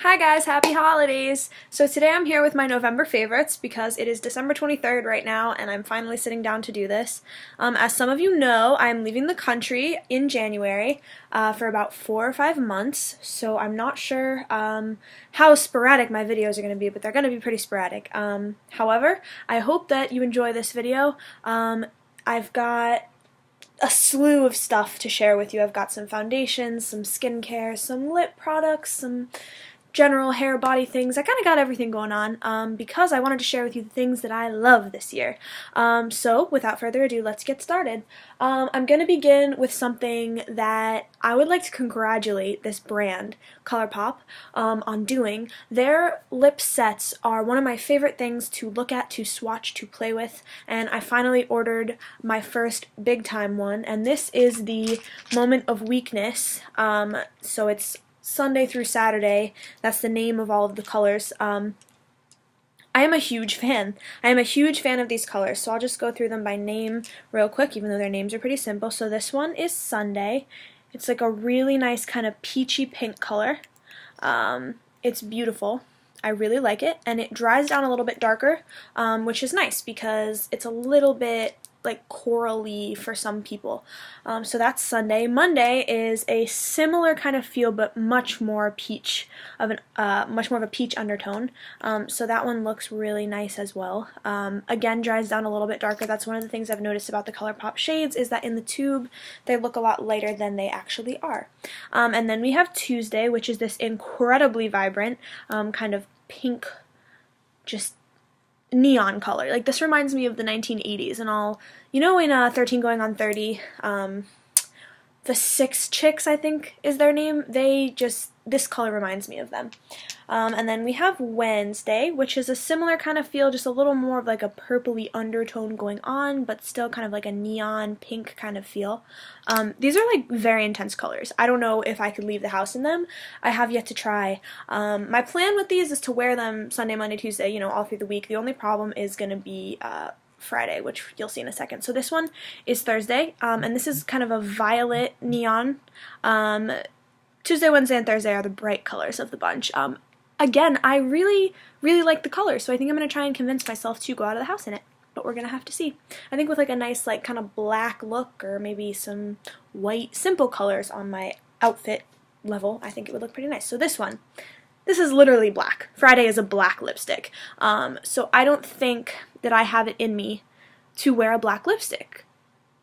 Hi guys, happy holidays! So today I'm here with my November favorites because it is December 23rd right now and I'm finally sitting down to do this. As some of you know, I'm leaving the country in January for about 4 or 5 months, so I'm not sure how sporadic my videos are going to be, but they're going to be pretty sporadic. However, I hope that you enjoy this video. I've got a slew of stuff to share with you. I've got some foundations, some skincare, some lip products, some general hair, body things. I kind of got everything going on because I wanted to share with you the things that I love this year. So without further ado, let's get started. I'm going to begin with something that I would like to congratulate this brand, Colourpop, on doing. Their lip sets are one of my favorite things to look at, to swatch, to play with, and I finally ordered my first big time one, and this is the Moment of Weekness. So it's Sunday through Saturday. That's the name of all of the colors. I am a huge fan. I am a huge fan of these colors, so I'll just go through them by name real quick, even though their names are pretty simple. So this one is Sunday. It's like a really nice kind of peachy pink color. It's beautiful. I really like it, and it dries down a little bit darker, which is nice because it's a little bit like corally for some people. So that's Sunday. Monday is a similar kind of feel, but much more peach of much more of a peach undertone. So that one looks really nice as well. Again, dries down a little bit darker. That's one of the things I've noticed about the Colourpop shades is that in the tube they look a lot lighter than they actually are. And then we have Tuesday, which is this incredibly vibrant kind of pink, just neon color. Like, this reminds me of the 1980s and all, you know, in 13 Going on 30, the Six Chicks, I think is their name, this color reminds me of them. And then we have Wednesday, which is a similar kind of feel, just a little more of like a purpley undertone going on, but still kind of like a neon pink kind of feel. These are like very intense colors. I don't know if I could leave the house in them. I have yet to try. My plan with these is to wear them Sunday, Monday, Tuesday, you know, all through the week. The only problem is going to be Friday, which you'll see in a second. So this one is Thursday, and this is kind of a violet neon. Tuesday, Wednesday, and Thursday are the bright colors of the bunch. Again, I really, really like the color, so I think I'm going to try and convince myself to go out of the house in it, but we're going to have to see. I think with like a nice like kind of black look or maybe some white simple colors on my outfit level, I think it would look pretty nice. So this one, this is literally black. Friday is a black lipstick, so I don't think that I have it in me to wear a black lipstick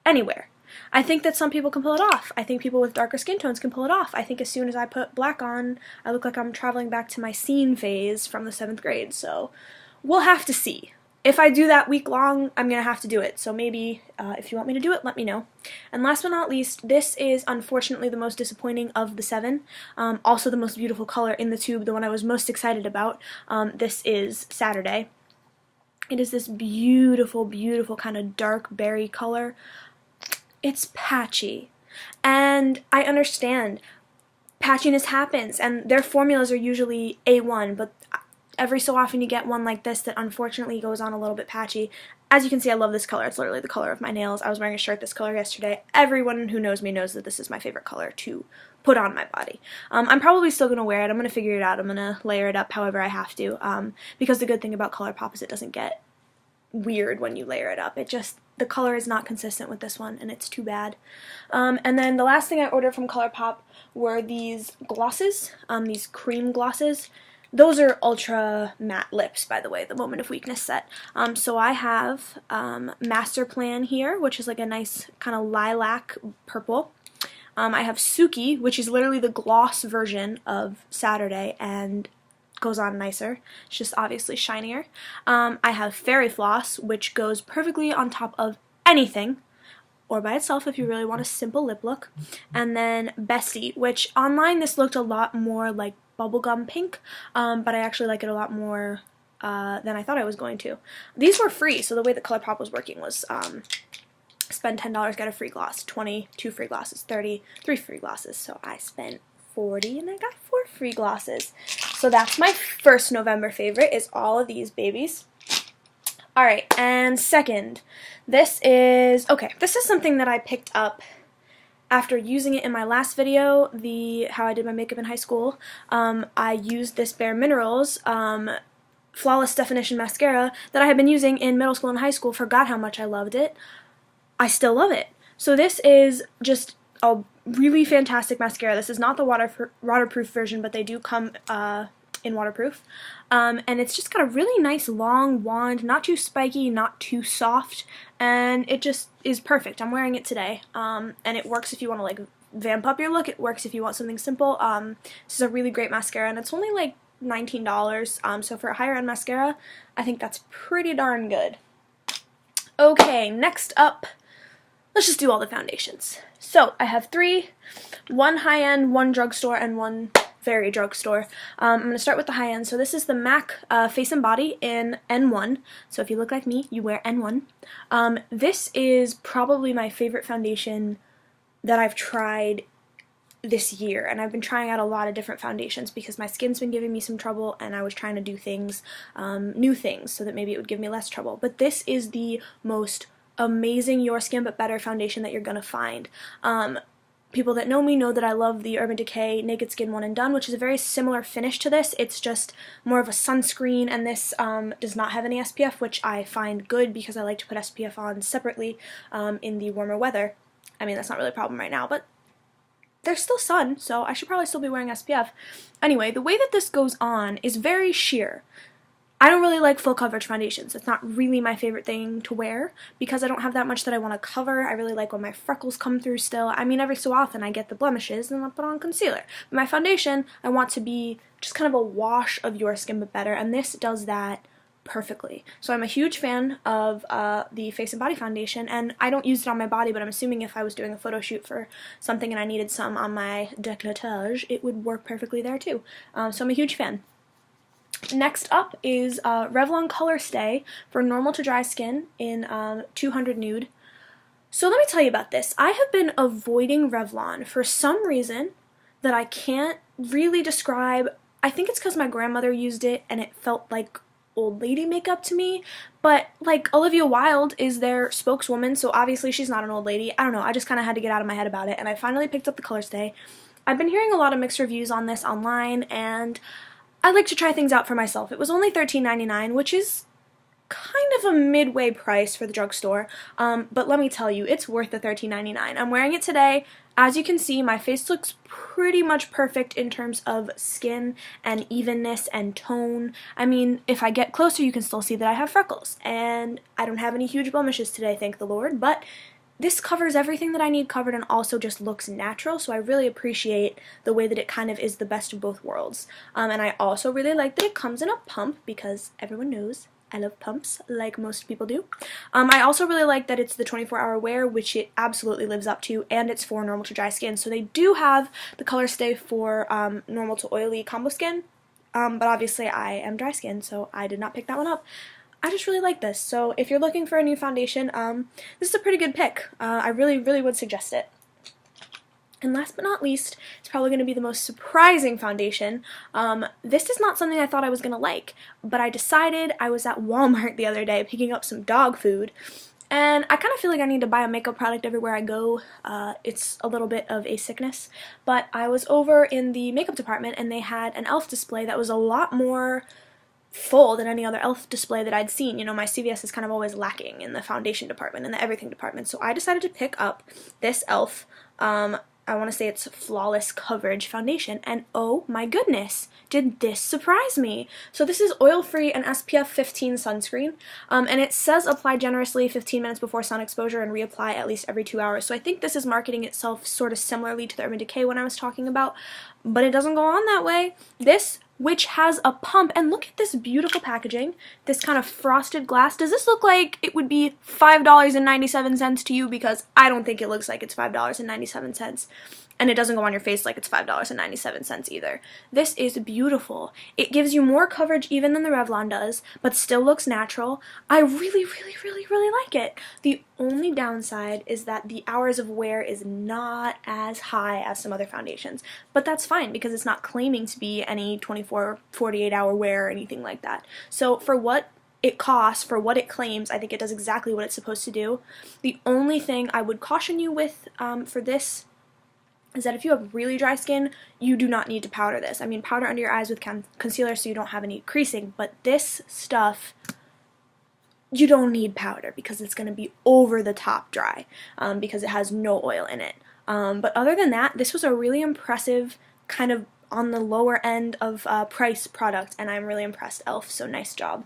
anywhere. I think that some people can pull it off. I think people with darker skin tones can pull it off. I think as soon as I put black on, I look like I'm traveling back to my scene phase from the 7th grade, so we'll have to see. If I do that week long, I'm going to have to do it, so maybe if you want me to do it, let me know. And last but not least, this is unfortunately the most disappointing of the 7, also the most beautiful color in the tube, the one I was most excited about. This is Saturday. It is this beautiful, beautiful kind of dark berry color. It's patchy, and I understand patchiness happens, and their formulas are usually A1, but every so often you get one like this that unfortunately goes on a little bit patchy. As you can see, I love this color. It's literally the color of my nails. I was wearing a shirt this color yesterday. Everyone who knows me knows that this is my favorite color to put on my body. I'm probably still going to wear it. I'm going to figure it out. I'm going to layer it up however I have to, because the good thing about Colourpop is it doesn't get weird when you layer it up. The color is not consistent with this one, and it's too bad. And then the last thing I ordered from Colourpop were these glosses, these cream glosses. Those are ultra matte lips, by the way, the Moment of Weakness set. So I have Master Plan here, which is like a nice kind of lilac purple. I have Sookie, which is literally the gloss version of Saturday, and goes on nicer. It's just obviously shinier. I have Fairy Floss, which goes perfectly on top of anything, or by itself if you really want a simple lip look. And then Bestie, which online this looked a lot more like bubblegum pink, but I actually like it a lot more than I thought I was going to. These were free, so the way that Colourpop was working was spend $10, get a free gloss, 20, 2 free glosses, 30, 3 free glosses, so I spent 40 and I got 4 free glosses. So that's my first November favorite, is all of these babies. Alright, and second, this is something that I picked up after using it in my last video, how I did my makeup in high school, I used this Bare Minerals Flawless Definition Mascara that I had been using in middle school and high school, forgot how much I loved it. I still love it. So this is just a really fantastic mascara. This is not the waterproof version, but they do come in waterproof. And it's just got a really nice long wand, not too spiky, not too soft, and it just is perfect. I'm wearing it today, and it works if you want to like vamp up your look. It works if you want something simple. This is a really great mascara, and it's only like $19, so for a higher end mascara, I think that's pretty darn good. Okay, next up, let's just do all the foundations. So I have three, one high end, one drugstore, and one very drugstore. I'm going to start with the high end. So this is the MAC Face and Body in N1. So if you look like me, you wear N1. This is probably my favorite foundation that I've tried this year, and I've been trying out a lot of different foundations because my skin's been giving me some trouble, and I was trying to do things, new things, so that maybe it would give me less trouble. But this is the most amazing Your Skin But Better foundation that you're gonna find. People that know me know that I love the Urban Decay Naked Skin One and Done, which is a very similar finish to this. It's just more of a sunscreen, and this does not have any SPF, which I find good because I like to put SPF on separately in the warmer weather. I mean, that's not really a problem right now, but there's still sun, so I should probably still be wearing SPF. Anyway, the way that this goes on is very sheer. I don't really like full coverage foundations. It's not really my favorite thing to wear because I don't have that much that I want to cover. I really like when my freckles come through still. I mean, every so often I get the blemishes and I'll put on concealer. But my foundation, I want to be just kind of a wash of Your Skin But Better, and this does that perfectly. So I'm a huge fan of the Face and Body foundation, and I don't use it on my body, but I'm assuming if I was doing a photo shoot for something and I needed some on my décolletage, it would work perfectly there too. So I'm a huge fan. Next up is Revlon Colorstay for normal to dry skin in 200 Nude. So let me tell you about this. I have been avoiding Revlon for some reason that I can't really describe. I think it's because my grandmother used it and it felt like old lady makeup to me, but like Olivia Wilde is their spokeswoman, so obviously she's not an old lady. I don't know, I just kind of had to get out of my head about it, and I finally picked up the Colorstay. I've been hearing a lot of mixed reviews on this online, and I like to try things out for myself. It was only $13.99, which is kind of a midway price for the drugstore, but let me tell you, it's worth the $13.99. I'm wearing it today. As you can see, my face looks pretty much perfect in terms of skin and evenness and tone. I mean, if I get closer, you can still see that I have freckles, and I don't have any huge blemishes today, thank the Lord, but this covers everything that I need covered and also just looks natural, so I really appreciate the way that it kind of is the best of both worlds. And I also really like that it comes in a pump because everyone knows I love pumps, like most people do. I also really like that it's the 24-hour wear, which it absolutely lives up to, and it's for normal to dry skin. So they do have the Colorstay for normal to oily combo skin, but obviously I am dry skin, so I did not pick that one up. I just really like this, so if you're looking for a new foundation, this is a pretty good pick. I really, really would suggest it. And last but not least, it's probably going to be the most surprising foundation. This is not something I thought I was going to like, but I decided. I was at Walmart the other day picking up some dog food, and I kind of feel like I need to buy a makeup product everywhere I go. It's a little bit of a sickness, but I was over in the makeup department, and they had an e.l.f. display that was a lot more full than any other e.l.f. display that I'd seen. You know, my CVS is kind of always lacking in the foundation department and the everything department, so I decided to pick up this e.l.f. I want to say it's Flawless Coverage Foundation, and oh my goodness, did this surprise me. So this is oil-free and SPF 15 sunscreen, and it says apply generously 15 minutes before sun exposure and reapply at least every 2 hours. So I think this is marketing itself sort of similarly to the Urban Decay one I was talking about, but it doesn't go on that way. This, which has a pump, and look at this beautiful packaging, this kind of frosted glass. Does this look like it would be $5.97 to you? Because I don't think it looks like it's $5.97. And it doesn't go on your face like it's $5.97 either. This is beautiful. It gives you more coverage even than the Revlon does, but still looks natural. I really, really, really, really like it. The only downside is that the hours of wear is not as high as some other foundations, but that's fine because it's not claiming to be any 24, 48-hour wear or anything like that. So for what it costs, for what it claims, I think it does exactly what it's supposed to do. The only thing I would caution you with for this is that if you have really dry skin, you do not need to powder this. I mean, powder under your eyes with concealer so you don't have any creasing, but this stuff, you don't need powder because it's going to be over the top dry because it has no oil in it. But other than that, this was a really impressive kind of on the lower end of price product, and I'm really impressed, e.l.f., so nice job.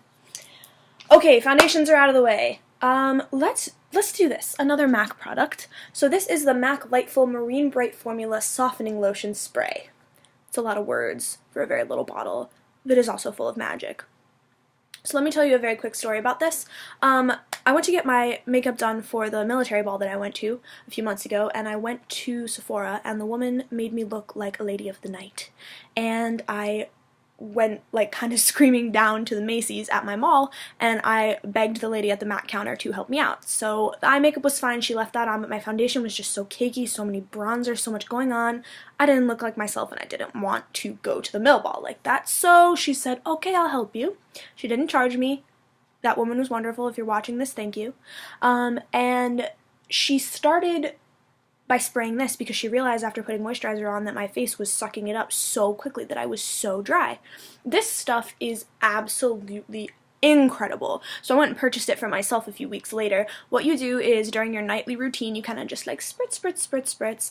Okay, foundations are out of the way. Let's do this. Another MAC product. So this is the MAC Lightful Marine Bright Formula Softening Lotion Spray. It's a lot of words for a very little bottle that is also full of magic. So let me tell you a very quick story about this. I went to get my makeup done for the military ball that I went to a few months ago, and I went to Sephora, and the woman made me look like a lady of the night. And I went like kind of screaming down to the Macy's at my mall, and I begged the lady at the MAC counter to help me out. So the eye makeup was fine, she left that on, but my foundation was just so cakey, so many bronzers, so much going on. I didn't look like myself, and I didn't want to go to the mill ball like that. So she said, okay, I'll help you. She didn't charge me. That woman was wonderful. If you're watching this, thank you. And she started by spraying this because she realized after putting moisturizer on that my face was sucking it up so quickly that I was so dry. This stuff is absolutely incredible. So I went and purchased it for myself a few weeks later. What you do is during your nightly routine, you kind of just like spritz, spritz, spritz, spritz,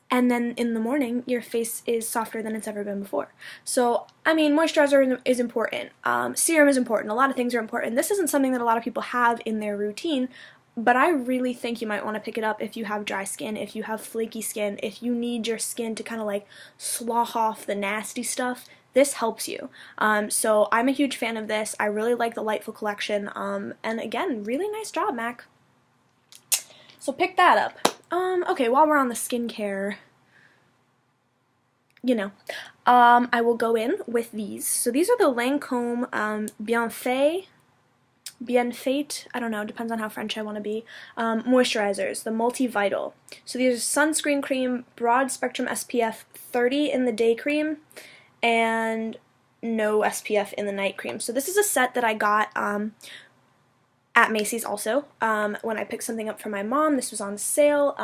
and then in the morning, your face is softer than it's ever been before. So, I mean, moisturizer is important. Serum is important. A lot of things are important. This isn't something that a lot of people have in their routine, but I really think you might want to pick it up if you have dry skin, if you have flaky skin, if you need your skin to kind of like slough off the nasty stuff. This helps you. So I'm a huge fan of this. I really like the Lightful collection. And again, really nice job, MAC. So pick that up. Okay, while we're on the skincare, you know, I will go in with these. So these are the Lancome Bienfait, I don't know, depends on how French I want to be, moisturizers, the multi-vital. So these are sunscreen cream, broad spectrum SPF 30 in the day cream, and no SPF in the night cream. So this is a set that I got at Macy's also. When I picked something up for my mom, this was on sale.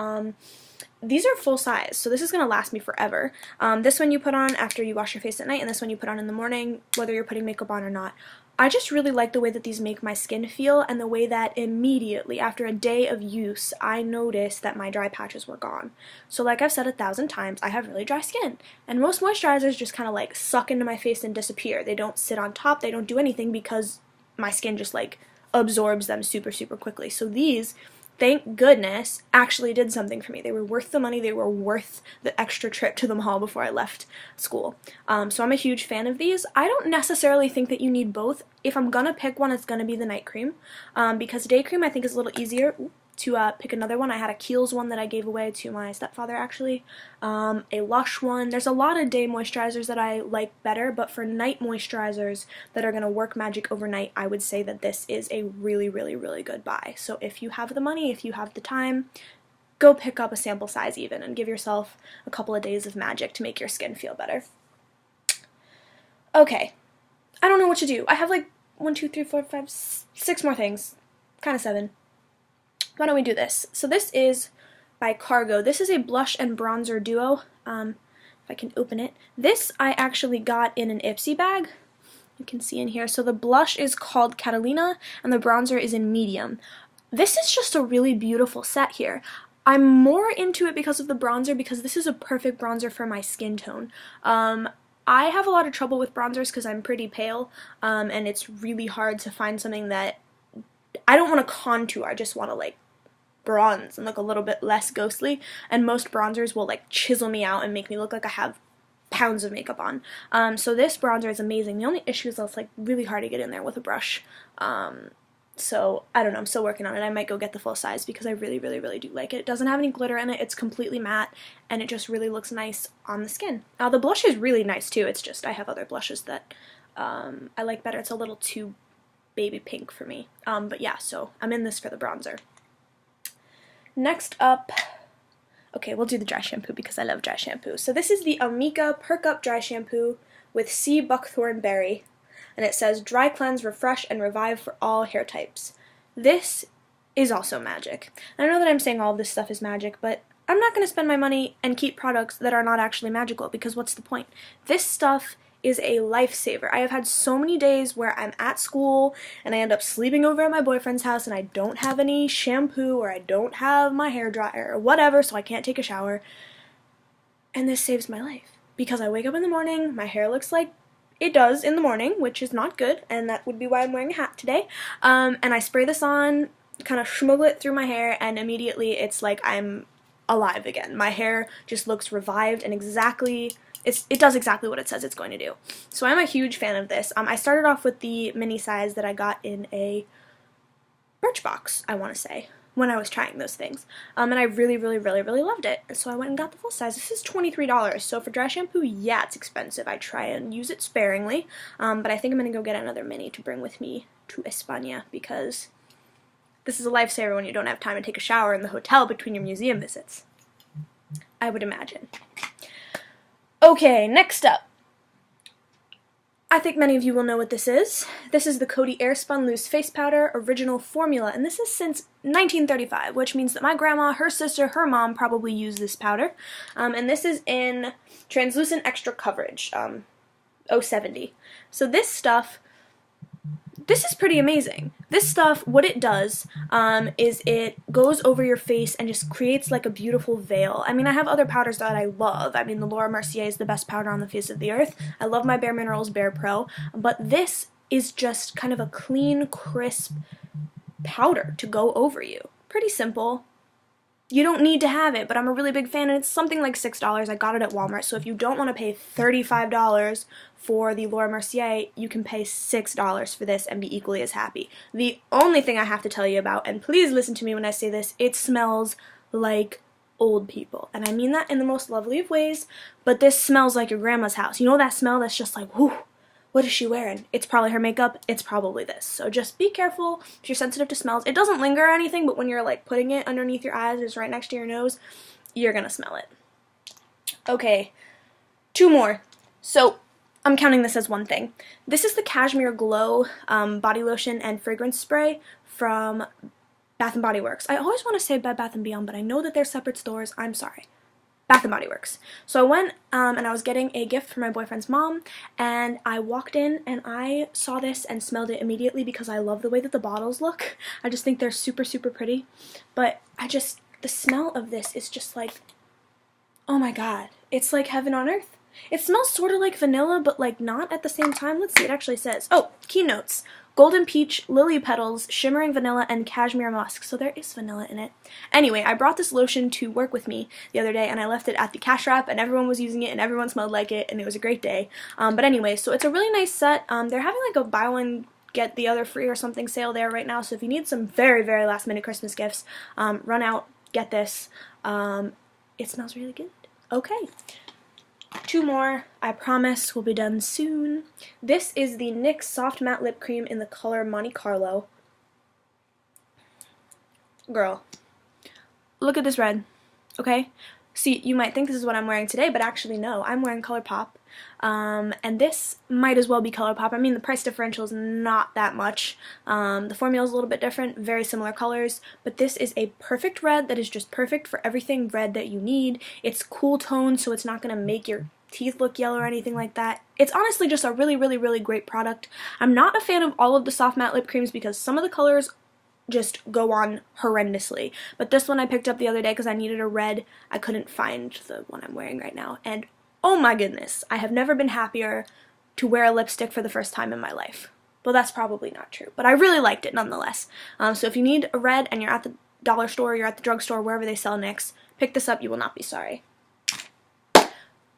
These are full size, so this is going to last me forever. This one you put on after you wash your face at night, and this one you put on in the morning, whether you're putting makeup on or not. I just really like the way that these make my skin feel, and the way that immediately after a day of use, I noticed that my dry patches were gone. So like I've said 1,000 times, I have really dry skin, and most moisturizers just kind of like suck into my face and disappear. They don't sit on top, they don't do anything because my skin just like absorbs them super, super quickly. So these, thank goodness, actually did something for me. They were worth the money. They were worth the extra trip to the mall before I left school. So I'm a huge fan of these. I don't necessarily think that you need both. If I'm gonna pick one, it's gonna be the night cream, because day cream I think is a little easier to pick another one. I had a Kiehl's one that I gave away to my stepfather actually, a Lush one. There's a lot of day moisturizers that I like better, but for night moisturizers that are going to work magic overnight, I would say that this is a really, really, really good buy. So if you have the money, if you have the time, go pick up a sample size even and give yourself a couple of days of magic to make your skin feel better. Okay, I don't know what to do. I have like 1, 2, 3, 4, 5, 6 more things, kind of 7. Why don't we do this? So this is by Cargo. This is a blush and bronzer duo. If I can open it. This I actually got in an Ipsy bag. You can see in here. So the blush is called Catalina and the bronzer is in medium. This is just a really beautiful set here. I'm more into it because of the bronzer, because this is a perfect bronzer for my skin tone. I have a lot of trouble with bronzers because I'm pretty pale, and it's really hard to find something that I don't want to contour. I just want to like bronze and look a little bit less ghostly, and most bronzers will like chisel me out and make me look like I have pounds of makeup on. So this bronzer is amazing. The only issue is that it's like really hard to get in there with a brush. So I don't know, I'm still working on it. I might go get the full size because I really, really, really do like it. It doesn't have any glitter in it. It's completely matte, and it just really looks nice on the skin. Now the blush is really nice too. It's just I have other blushes that I like better. It's a little too baby pink for me. But yeah, so I'm in this for the bronzer. Next up, okay, we'll do the dry shampoo because I love dry shampoo. So this is the Amika Perk Up Dry Shampoo with Sea Buckthorn Berry, and it says dry cleanse, refresh, and revive for all hair types. This is also magic. I know that I'm saying all of this stuff is magic, but I'm not going to spend my money and keep products that are not actually magical, because what's the point? This stuff is a lifesaver. I have had so many days where I'm at school and I end up sleeping over at my boyfriend's house and I don't have any shampoo, or I don't have my hair dryer or whatever, so I can't take a shower. And this saves my life, because I wake up in the morning, my hair looks like it does in the morning, which is not good, and that would be why I'm wearing a hat today. And I spray this on, kind of schmuggle it through my hair, and immediately it's like I'm alive again. My hair just looks revived, and it does exactly what it says it's going to do. So I'm a huge fan of this. I started off with the mini size that I got in a Birchbox, I want to say, when I was trying those things. And I really, really, really, really loved it. So I went and got the full size. This is $23. So for dry shampoo, yeah, it's expensive. I try and use it sparingly. But I think I'm going to go get another mini to bring with me to España, because this is a lifesaver when you don't have time to take a shower in the hotel between your museum visits, I would imagine. Okay, next up. I think many of you will know what this is. This is the Coty Airspun Loose Face Powder Original Formula, and this is since 1935, which means that my grandma, her sister, her mom probably used this powder. And this is in Translucent Extra Coverage, 070. So this is pretty amazing. This stuff, what it does, is it goes over your face and just creates like a beautiful veil. I mean, I have other powders that I love. I mean, the Laura Mercier is the best powder on the face of the earth. I love my Bare Minerals Bare Pro, but this is just kind of a clean, crisp powder to go over you. Pretty simple. You don't need to have it, but I'm a really big fan, and it's something like $6. I got it at Walmart, so if you don't want to pay $35 for the Laura Mercier, you can pay $6 for this and be equally as happy. The only thing I have to tell you about, and please listen to me when I say this, it smells like old people. And I mean that in the most lovely of ways, but this smells like your grandma's house. You know that smell that's just like, whew, what is she wearing? It's probably her makeup. It's probably this. So just be careful if you're sensitive to smells. It doesn't linger or anything, but when you're like putting it underneath your eyes, it's right next to your nose, you're gonna smell it. Okay, 2 more. So I'm counting this as one thing. This is the Cashmere Glow body lotion and fragrance spray from Bath & Body Works. I always want to say Bed Bath & Beyond, but I know that they're separate stores. I'm sorry. Bath & Body Works. So I went and I was getting a gift for my boyfriend's mom, and I walked in and I saw this and smelled it immediately because I love the way that the bottles look. I just think they're super, super pretty. But the smell of this is just like, oh my god. It's like heaven on earth. It smells sort of like vanilla, but like not at the same time. Let's see, it actually says, oh, keynotes. Golden peach, lily petals, shimmering vanilla, and cashmere musk. So there is vanilla in it. Anyway, I brought this lotion to work with me the other day, and I left it at the cash wrap, and everyone was using it, and everyone smelled like it, and it was a great day. But anyway, so it's a really nice set. They're having like a buy one, get the other free or something sale there right now. So if you need some very, very last minute Christmas gifts, run out, get this. It smells really good. Okay. 2 more, I promise, we'll be done soon. This is the NYX Soft Matte Lip Cream in the color Monte Carlo. Girl, look at this red, okay? See, you might think this is what I'm wearing today, but actually no, I'm wearing Colourpop. And this might as well be Colourpop. I mean, the price differential is not that much. The formula is a little bit different, very similar colors, but this is a perfect red that is just perfect for everything red that you need. It's cool tone, so it's not going to make your teeth look yellow or anything like that. It's honestly just a really, really, really great product. I'm not a fan of all of the soft matte lip creams because some of the colors just go on horrendously. But this one I picked up the other day because I needed a red. I couldn't find the one I'm wearing right now. And oh my goodness, I have never been happier to wear a lipstick for the first time in my life. Well, that's probably not true, but I really liked it nonetheless. So if you need a red and you're at the dollar store, you're at the drugstore, wherever they sell NYX, pick this up, you will not be sorry.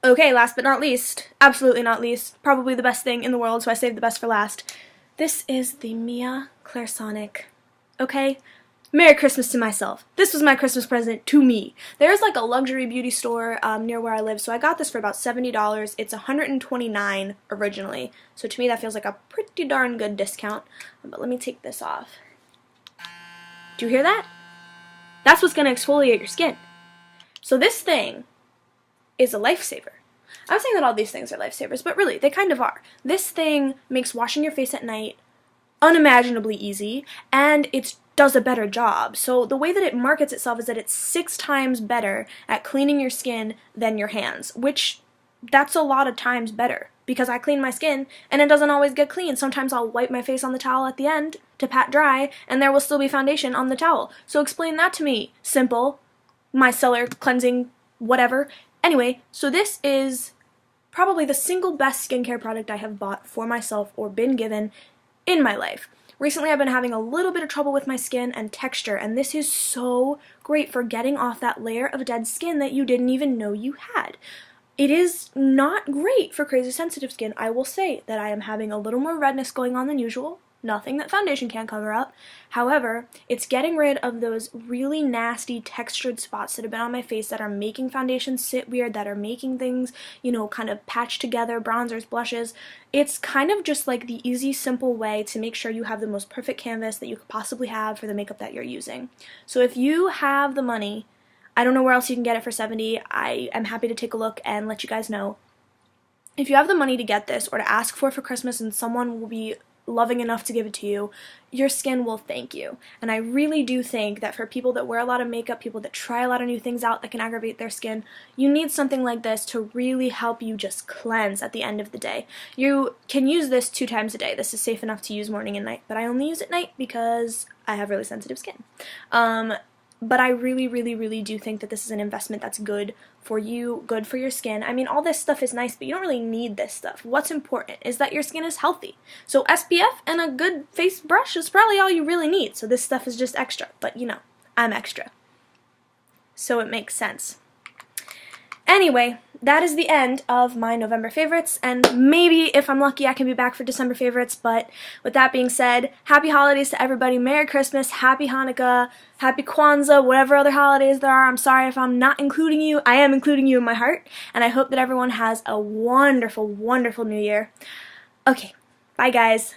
Okay, last but not least, absolutely not least, probably the best thing in the world, so I saved the best for last. This is the Mia Clarisonic. Okay? Merry Christmas to myself. This was my Christmas present to me. There's like a luxury beauty store near where I live, so I got this for about $70. It's $129 originally, so to me that feels like a pretty darn good discount. But let me take this off. Do you hear that? That's what's going to exfoliate your skin. So this thing is a lifesaver. I'm saying that all these things are lifesavers, but really, they kind of are. This thing makes washing your face at night unimaginably easy, and it's does a better job. So the way that it markets itself is that it's 6 times better at cleaning your skin than your hands, which that's a lot of times better because I clean my skin and it doesn't always get clean. Sometimes I'll wipe my face on the towel at the end to pat dry and there will still be foundation on the towel. So explain that to me, simple, micellar cleansing, whatever. Anyway, so this is probably the single best skincare product I have bought for myself or been given in my life. Recently I've been having a little bit of trouble with my skin and texture, and this is so great for getting off that layer of dead skin that you didn't even know you had. It is not great for crazy sensitive skin. I will say that I am having a little more redness going on than usual. Nothing that foundation can't cover up. However, it's getting rid of those really nasty textured spots that have been on my face that are making foundation sit weird, that are making things, you know, kind of patched together, bronzers, blushes. It's kind of just like the easy, simple way to make sure you have the most perfect canvas that you could possibly have for the makeup that you're using. So if you have the money, I don't know where else you can get it for $70. I am happy to take a look and let you guys know. If you have the money to get this or to ask for Christmas and someone will be loving enough to give it to you, your skin will thank you. And I really do think that for people that wear a lot of makeup, people that try a lot of new things out that can aggravate their skin, you need something like this to really help you just cleanse at the end of the day. You can use this 2 times a day. This is safe enough to use morning and night, but I only use it at night because I have really sensitive skin. But I really, really, really do think that this is an investment that's good for you, good for your skin. I mean, all this stuff is nice, but you don't really need this stuff. What's important is that your skin is healthy. So SPF and a good face brush is probably all you really need. So this stuff is just extra. But, you know, I'm extra. So it makes sense. Anyway, that is the end of my November favorites, and maybe if I'm lucky I can be back for December favorites, but with that being said, happy holidays to everybody, Merry Christmas, Happy Hanukkah, Happy Kwanzaa, whatever other holidays there are. I'm sorry if I'm not including you. I am including you in my heart, and I hope that everyone has a wonderful, wonderful New Year. Okay, bye guys.